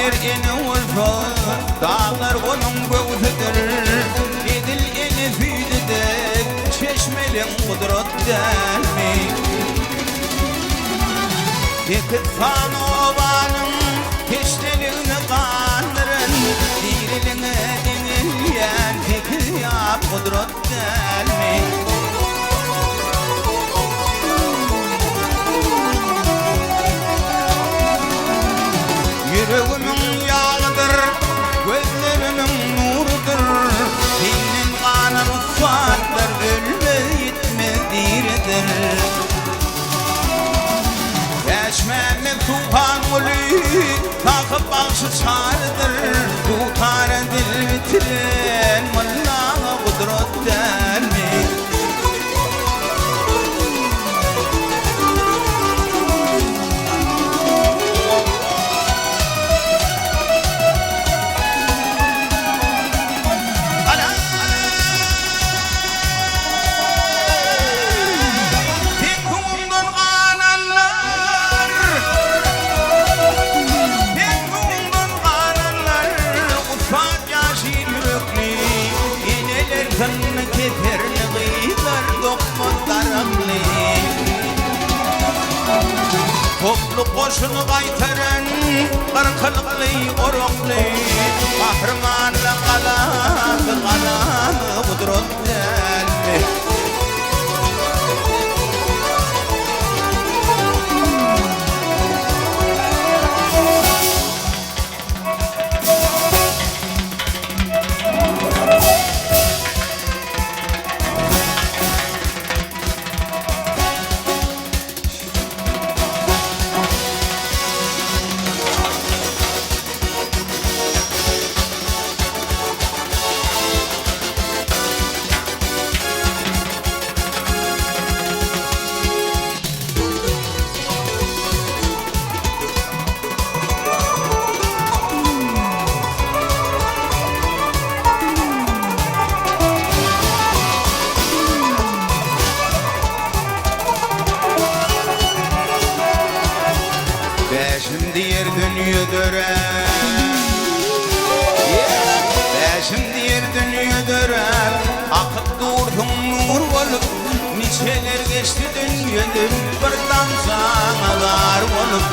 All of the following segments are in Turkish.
yer eni olsa dağlar onun göğsüdür. Edil eni füydedek çeşmelin kudret delmi. Yekit san obanın keşteliğini kandırın. Diriline denilyen tekil yap kudret delmi. Yüreğimin yağıdır, gözlerimin nurudur. Senin kanın ufakdır, ölme gitme diridir. Eşmemi tuhan ulu, takıp bakşı çağrıdır. Tutar dil bitiren, vallaha kudret dermi. Toplu koşunu kaytaren, kırkılıklı oruklu. Kahramanla kalanı kudret delmi. Şimdi yer dönüyor dönem. Şimdi yer dönüyor dönem. Akıp durdum nur olup. Niçeler geçti dünyadır. Birden sanalar olup.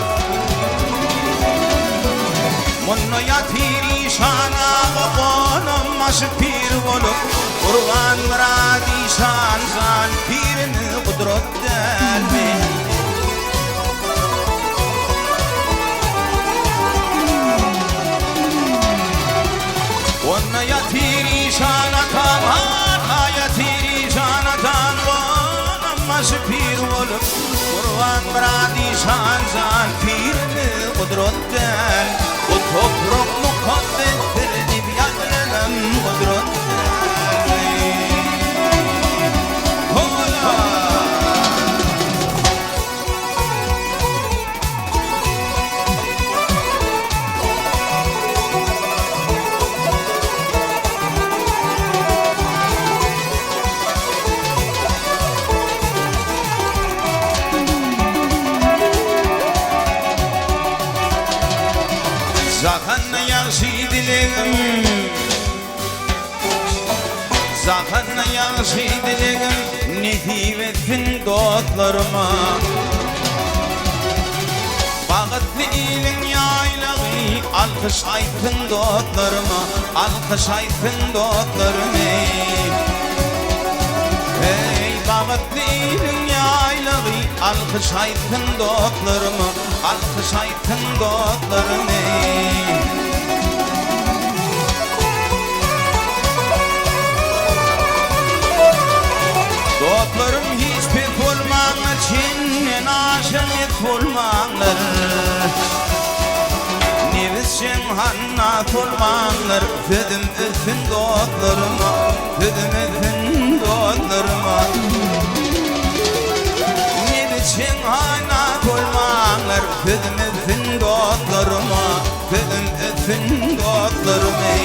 Munno yatir işana konum maşı pir olup. Kurban mırad işan san pirini kudret delmi. Onna yatiri şanatan, ha yatiri şanatan. Amma şpir olup, kurban bradi şanzan. Pirini kudretten, o topruk mukaddettir. Dibyanlarım kudretten. Zaten yaxşı dileğim, zaten yaxşı dileğim. Nehib ettin dostlarıma. Bağıtlı ilin yaylağı, alkış aytın dostlarıma. Alkış aytın dostlarıma. Hey bağıtlı ilin yaylağı, alkış aytın dostlarıma. Alkış aytın dostlarıma. Dostlarım hiç pek olmağınlar, Çin'in aşın et olmağınlar. Nevisçin hannat olmağınlar. Fedim öfün dostlarıma, fedim öfün dostlarıma. Nevisçin hannat olmağınlar. Fedim öfün dostlarıma, fedim öfün dostlarıma.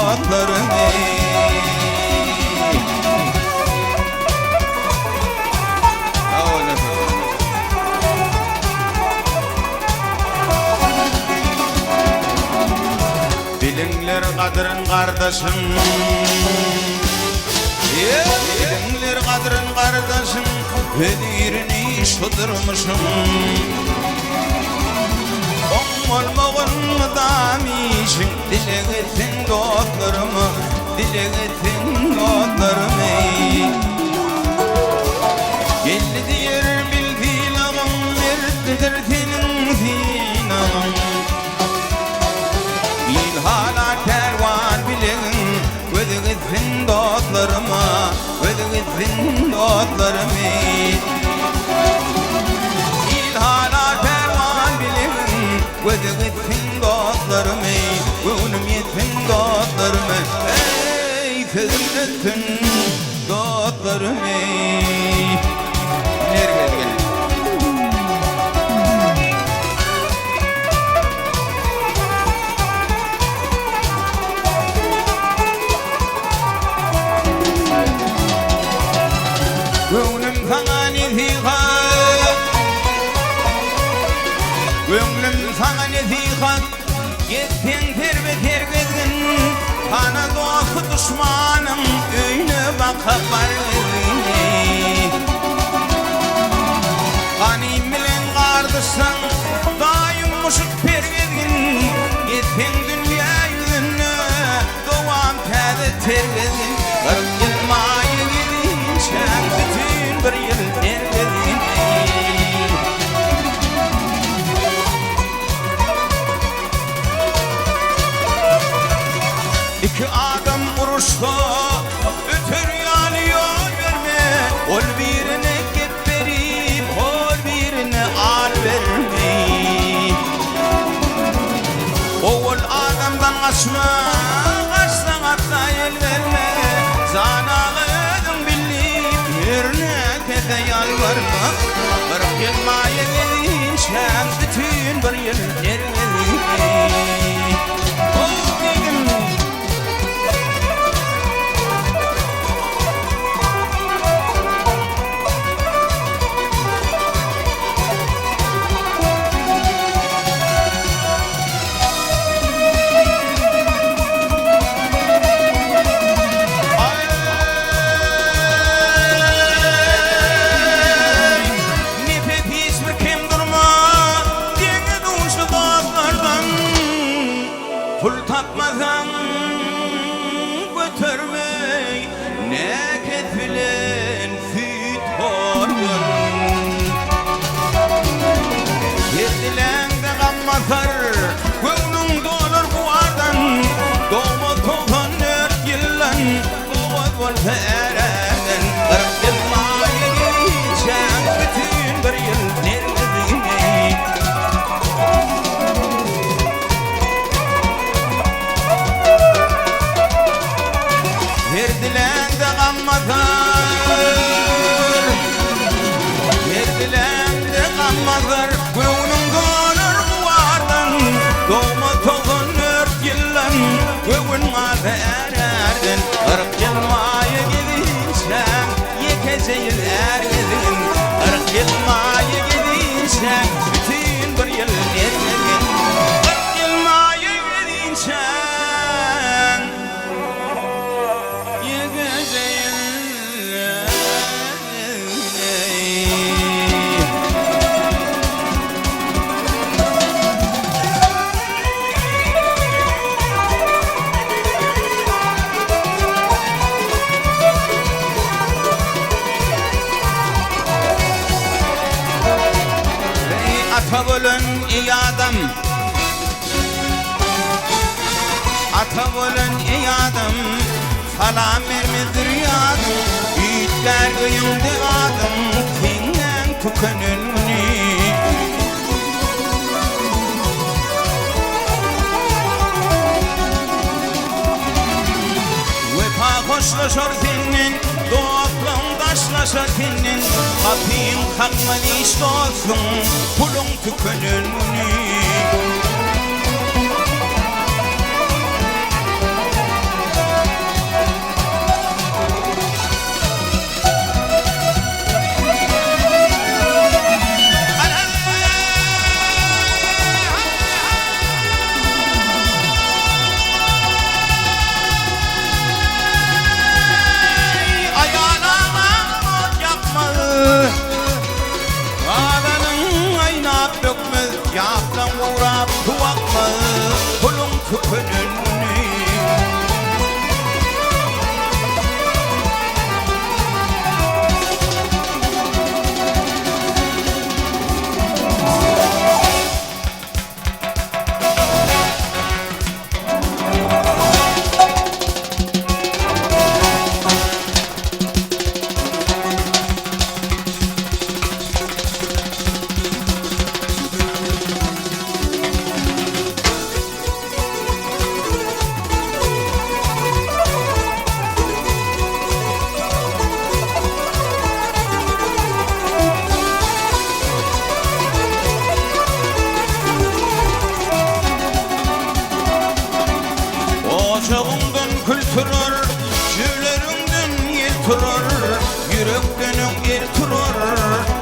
dostlarım ey. Bilinler kadrın kardeşim, bilinler kadrın kardeşim, ödüğünü şudurmuşum. Olmağın damişim, dile getin dostlarımı, dile getin dostlarım ey. Geldi diyer bildiğin ağam, mertlidir senin din ağam. Hala kervan bilin, ödü gitsin dostlarıma, ödü gitsin dostlarım ey. Hala kervan bilin, ödü gitsin dostlarım ey. Önüm yetsin dostlarım ey, sözüm gitsin dostlarım ey. Nereye gelin? Gönlüm sana nesihat, gönlüm sana nesihat. Gitsen terbe tergedin, sana dostu düşmanım, öyle bakıp var vergin. Kanim bilen kardeşsen, daim muşuk tergedin. Gitsen dünya yüzünü, doğan tede tergedin. Kırk yılmayı gidinşen, bütün bir yıl tergedin. İki adam vuruşta, ötür yanıyor verme. Ol birine gep verip, ol birine al verme. Oğul adamdan kaçma, kaçsan hatta el verme. Zanağıdın bilip, yerine kede yalvarma. Kırk yılmaya gelinşen, bütün bir yıl tergedin. Pul tapmadan götürmey, neket bilen süt horgun. Yedilen de gammasar, gönlün dolur bu ardan. Doğma toğan 4 yıllan, doğat olsa ereden. 40 yılmaya gelişen, bütün bir yıl nergedin ey. Verdilen de gammasar, verdilen de gammasar. Gönlün dolur bu ardan, doğma toğun 4 yıllan. Gönlün adı ererden, 40 yılmaya gidinşen, yekeceğin ergedin. 40 yılmaya gidinşen, bütün bir yıl ergedin. 40 yılmaya gidinşen, ata bolun ey adam, ata bolun ey adam. Salam vermedir yadım, büyükler köyümde adım. Senden tükenilmini, vefa hoşlaşır senin, dostluğun taşlaşır senin. Kapıyın kalkmalı iş olsun, pulun tükenilmini. turur, jüvlerinden yel turur, yürekten yer turur,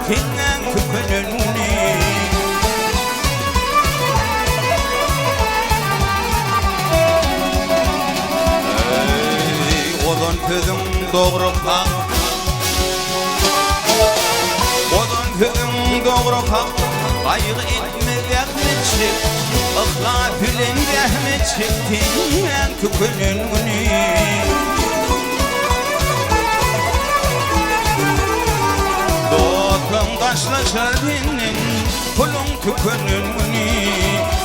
tenden tükününni. Odan közüm doğru kal, odan közüm doğru kal, ayık etme dehmetçik, ıhla pülün dehmetçik, tenden tükününni. Dostum taşlaşar benim, pulun tükününni.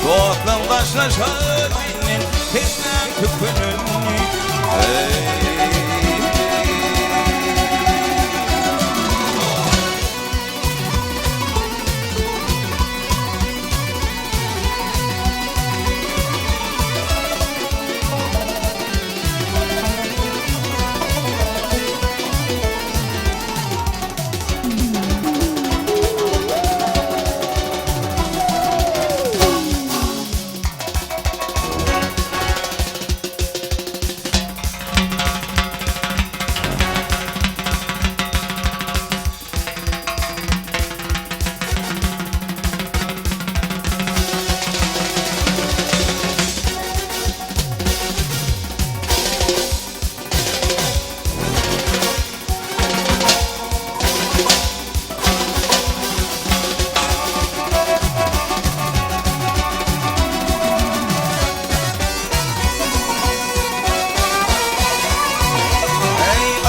Dostum taşlaşar benim, tenden tükününni.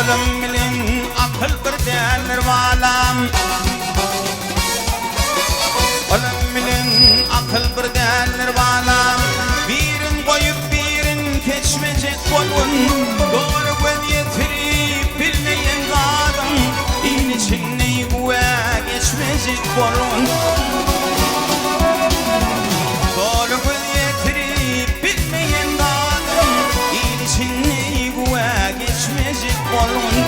Ölüm bilen akıl birdendir valam, ölüm bilen akıl birdendir valam. Birin koyup birin keçmeyecek bolun, doğru göz yetirip bilmeyen kadın, in içinde güve geçmeyecek bolun. Doğru göz yetirip bilmeyen kadın, in içinde güve geçmeyecek bolun.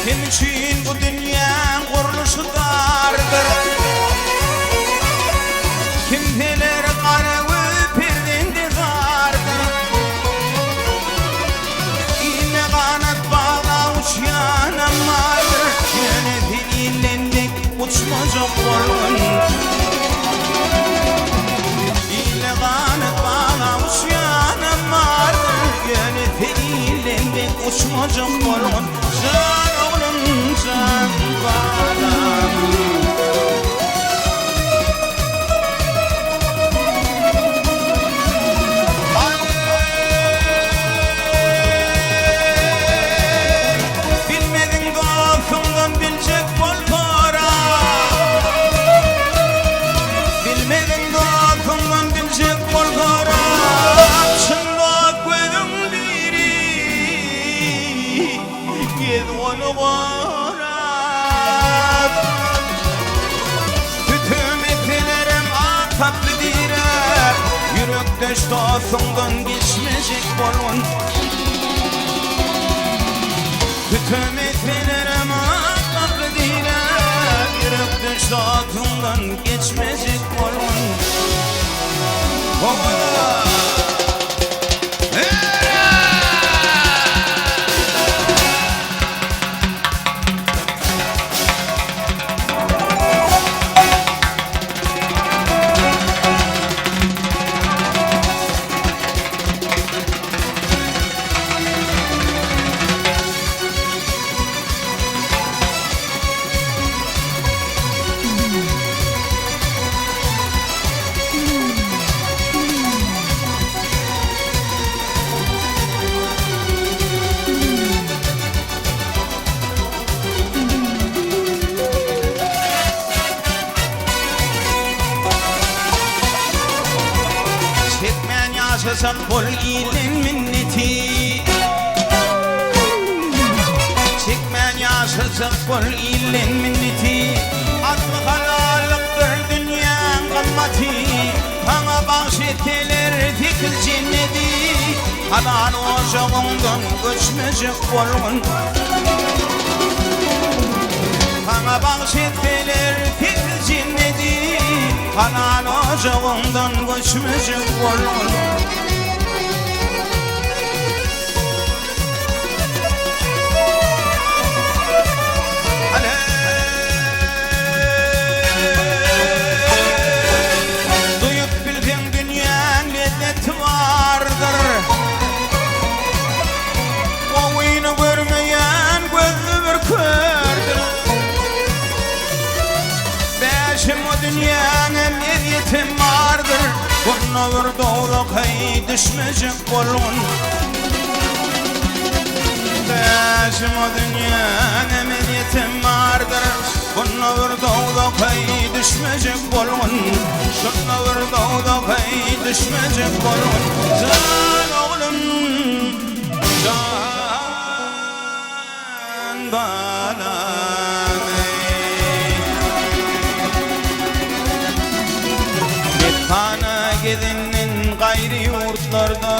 Kim için bu dünya kuruluşu dardır, kimseler karavı perdende vardır. İlle kanat bağla uçyan amadır, yönetilendek uçmacak bolun. İlle kanat bağla uçyan amadır, yönetilendek uçmacak bolun. Can oğlum can bağlam, bilmedin dostumdan bilecek bol para, bilmedin dostumdan bilecek bol para. Çınlak gözün biri gez onu var, tütüm etlerim tatlı direr, yürekteş dostumdan geçmeyecek bolun. Tütüm etlerim tatlı direr, yürekteş dostumdan geçmeyecek bolun. yaşasak bol ilin minneti, çekmen yaşasak bol ilin minneti. Aslı halalıktır dünyanın kımmeti, bana bahşettiler dikil cenneti. Halal ocağından göçmeyecek bolun, Bana bahşettiler fikir cinneti, Hanan ocağından göçmüşüm bolun. Duyup bildiğin dünya lezzeti vardır, o oyunu görmeyen gözü bir kördür. Beşim o dünyanın mezyetim vardır, bunu bir doğru kay düşmeyecek bolun. Beşim o dünyanın mezyetim vardır, bunu bir doğru kay düşmeyecek bolun. Şunu bir doğru kay düşmeyecek bolun. Can oğlum, can balam. Bana gidinin gayri yurtlarda,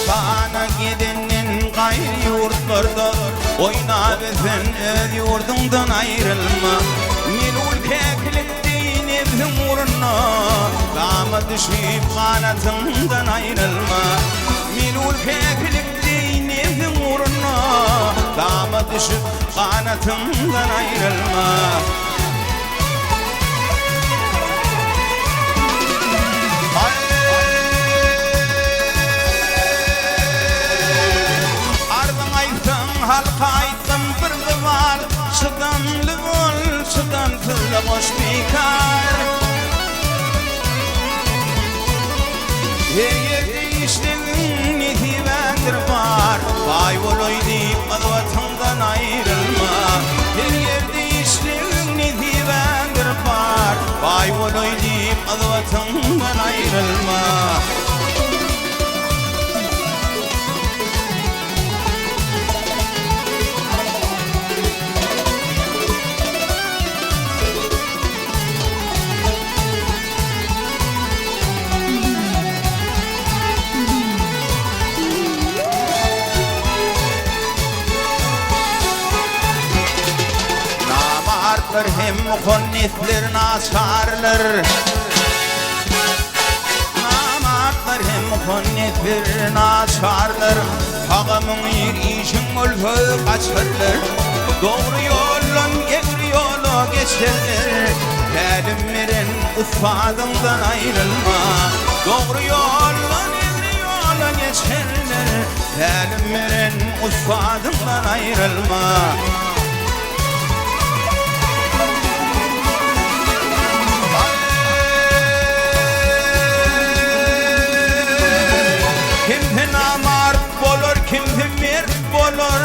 bana gidinin gayri yurtlarda, oyna sen öz yurdundan ayrılma. Milul keklik nefsim uğruna, dama düşüp kanatından ayrılma. Milul keklik nefsim uğruna, dama düşüp kanatından ayrılma. Halka aytdım bir divar, çıdanlı ol, çıdansız boş bekar. Her yerde işlerin netivendir var, vay oloy deyip vatandan ayrılma. Her yerde işlerin netivendir var, vay oloy deyip vatandan ayrılma. Hem muhannifler naçarlar, namatlar hem muhannifler naçarlar. Ağamın işin ölfü kaçırlar, doğru yolun egri yolu geçerler. Halimlerin ufadından ayrılma, doğru yolun egri yolu geçerler. Halimlerin ufadından ayrılma. Kimse namart bolur, kimse mert bolur.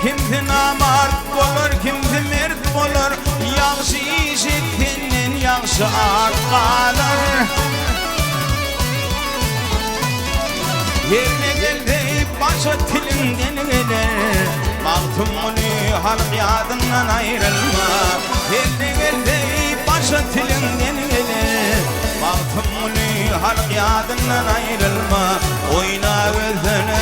Kimse namart bolur, kimse mert bolur. Yaxşı iş etkenin yaxşı ad kalır. Yerine geldi başa tilinden gelir, Mağtumunu halk yadından ayrılma. Yerine geldi başa tilinden gelir, Mağtumunu halk yadından ayrılma. Oyna gözünü